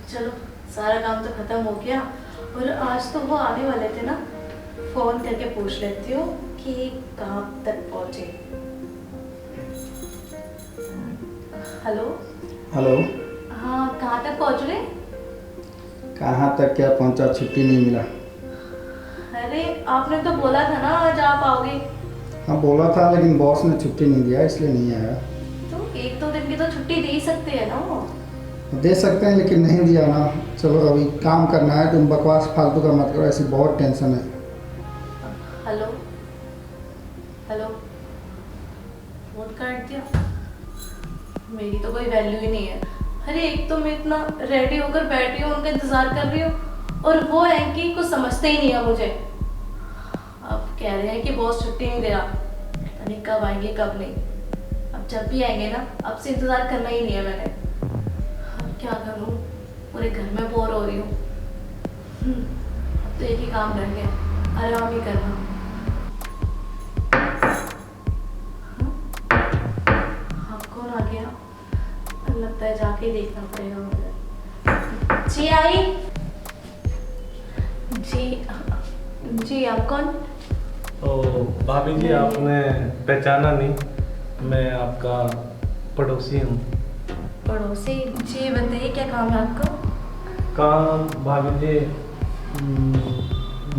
चलो सारा काम तो खत्म हो गया। और आज तो वो आने वाले थे ना, फोन करके पूछ लेती हूँ कि कहाँ तक पहुँचे। हेलो। हेलो। हाँ, कहाँ तक पहुँच रहे? कहाँ तक क्या पहुँचा, छुट्टी नहीं मिला। अरे आपने तो बोला था ना आज आप आओगे। हाँ बोला था, लेकिन बॉस ने छुट्टी नहीं दिया, इसलिए नहीं आया। तो एक दो दिन की तो छुट्टी दे ही सकते हैं ना वो। दे सकते हैं लेकिन नहीं दिया ना। चलो अभी काम करना है, तुम बकवास फालतू का मत करो, ऐसी बहुत टेंशन है। हेलो हेलो, फोन काट दिया। मेरी तो कोई वैल्यू ही नहीं है। अरे एक तो मैं इतना रेडी होकर बैठी हूँ, उनका इंतजार कर रही हूँ, और वो है कि कुछ समझते ही नहीं है मुझे। अब कह रहे हैं कि बॉस छुट्टी नहीं दे रहा, पता नहीं कब आएंगे कब नहीं। अब जब भी आएंगे ना, अब से इंतजार करना ही नहीं है मैंने। अब क्या करूँ, पूरे घर में बोर हो रही हूँ। अब तो एक ही काम रह गया, आराम ही करना। हाँ, कौन आ गया? लगता है जाके ही देखना पड़ेगा मुझे। जी आई। जी आप कौन? ओ भाभी जी, आपने पहचाना नहीं? मैं आपका पड़ोसी हूँ। पड़ोसी? जी बताइए, क्या काम है आपका? काम भाभी जी,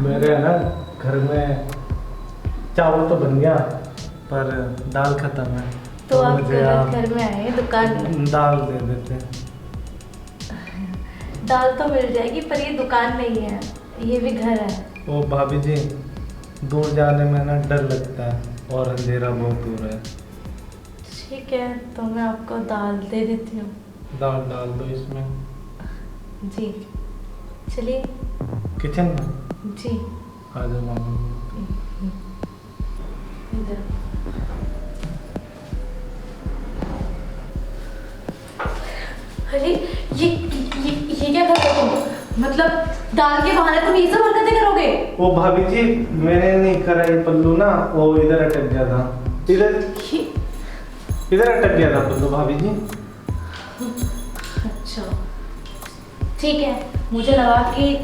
मेरे है ना घर में चावल तो बन गया पर दाल खत्म है। तो आप मुझे आप घर में आए दुकान में? दाल दे देते हैं। दाल तो मिल जाएगी, पर ये दुकान नहीं है, ये भी घर है। ओ भाभी जी, दूर जाने में ना डर लगता है और अंधेरा बहुत दूर है। ठीक है, तो मैं आपको दाल दे देती हूँ। दाल डाल दो इसमें। जी चलिए। किचन में जी आ जाओ भाभी जी। इधर। अरे ये क्या कर रहे हो तुम? मतलब दाल के बहाने तुम ये सब हरकतें करोगे? ओ भाभी जी, मैंने नहीं करा ये पल्लू ना, वो इधर अटक गया था। इधर ये- इधर अटक गया था पल्लू भाभी जी। अच्छा ठीक है, मुझे लगा कि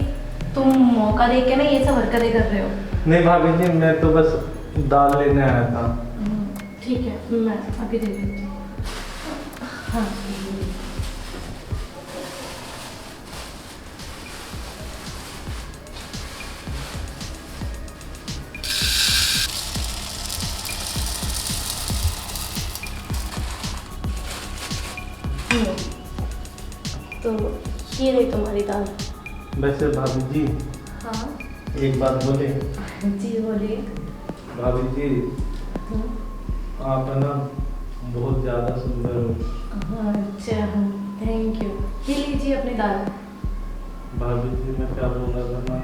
तुम मौका देख के ना ये सब हरकतें कर रहे हो। नहीं भाभी जी, मैं तो बस दाल लेने आया था। ठीक है, मैं अभी दे देती हूँ। हाँ तो ये रही तुम्हारी दाल। वैसे भाभी जी, हाँ एक बात बोले? जी बोलिए। भाभी जी, आप है ना बहुत ज़्यादा सुंदर हो। हाँ अच्छा, थैंक यू। ये लीजिए अपनी दाल। भाभी जी, मैं क्या बोल रहा था ना,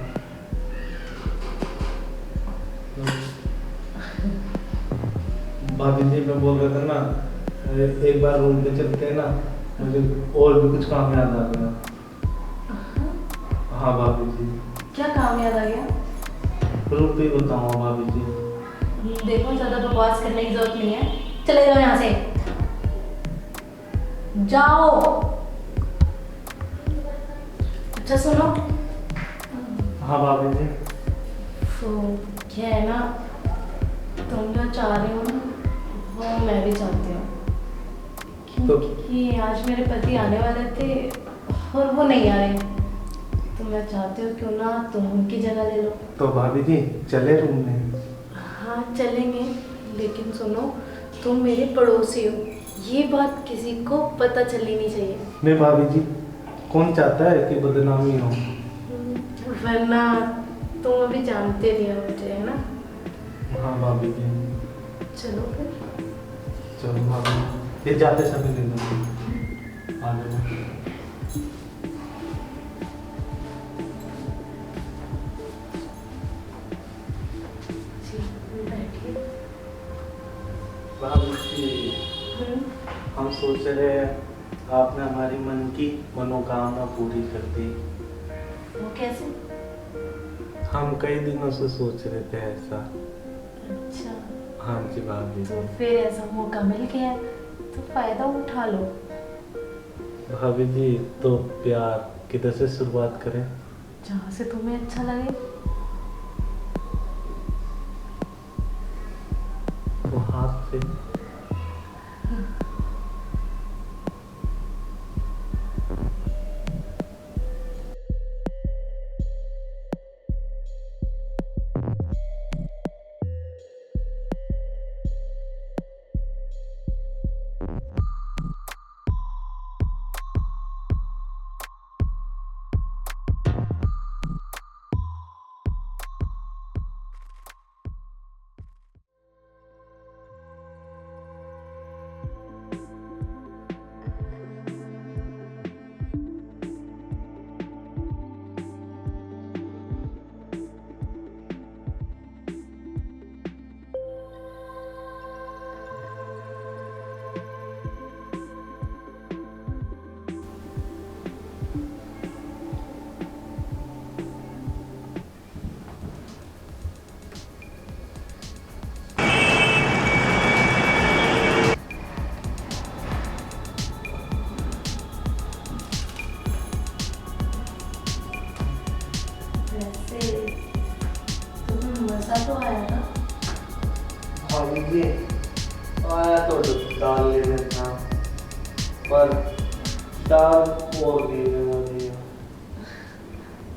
भाभी जी मैं बोल रहा था ना, एक बार रूम पे चलते हैं ना, मुझे और भी कुछ काम याद आ गया। हाँ भाभी जी। क्या काम याद आ गया? रूम पे बताऊँ भाभी जी? देखो ज़्यादा बकवास करने की जरूरत नहीं है, चले जाओ यहाँ से, जाओ। अच्छा सुनो, हाँ भाभी जी। तो क्या है ना, तुम जो चाह रहे हो ना वो मैं भी चाहती हूँ, क्योंकि आज मेरे पति आने वाले थे और वो नहीं आ रहे, तो मैं चाहती हूँ क्यों ना तुम उनकी जगह ले लो। तो भाभी जी चले रूम में? हाँ चलेंगे, लेकिन सुनो, तुम मेरे पड़ोसी हो, ये बात किसी को पता चलनी नहीं चाहिए। नहीं भाभी जी, कौन चाहता है कि बदनामी हो? वरना तुम अभी जानते नहीं हो मुझे, है ना? हाँ भाभी जी। चलो फिर। चलो भाभी जी, ये जाते समय ले लो। आ जाओ। जी बैठिए। भाभी जी, हम सोच रहे हैं आपने हमारी मन की मनोकामना पूरी कर दी। वो कैसे? हम कई दिनों से सोच रहे थे ऐसा। अच्छा, हाँ जी भाभी। तो फिर ऐसा मौका मिल गया तो फायदा उठा लो। भाभी जी तो प्यार किधर से शुरुआत करें? जहाँ से तुम्हें अच्छा लगे। तो हाथ से। वैसे तुम्हें मज़ा तो आया ना? भाभी जी आया तो दाल लेने था, पर दाल और लेने वाली है।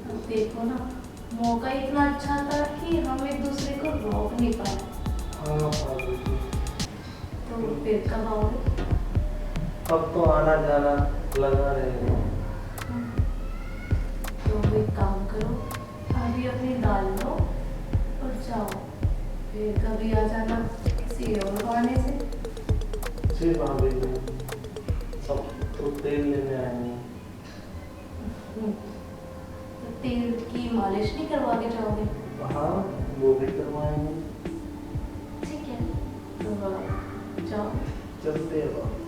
अब देखो ना, मौका इतना अच्छा था कि हम एक दूसरे को रोक नहीं पाए। हाँ भाभी जी, तो फिर कब आओगे? अब तो आना जाना लगा रहेगा। तो एक काम करो, अभी अपनी दाल लो और जाओ, फिर कभी आ जाना किसी और बहाने से। जी भाभी जी, सब तो तेल लेने आएंगे। तो तेल की मालिश नहीं करवा के जाओगे? हाँ, वो भी करवाएंगे। ठीक है, तो जाओ। चलते हैं भाभी।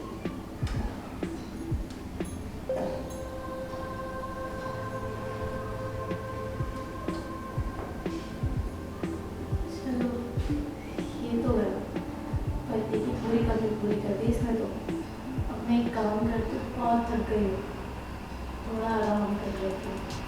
चलो, ये तो है, पति की पूरी कमी पूरी कर दी इसने तो। अब मैं एक काम करती हूँ, बहुत थक गई हूँ, थोड़ा आराम कर लेती हूँ।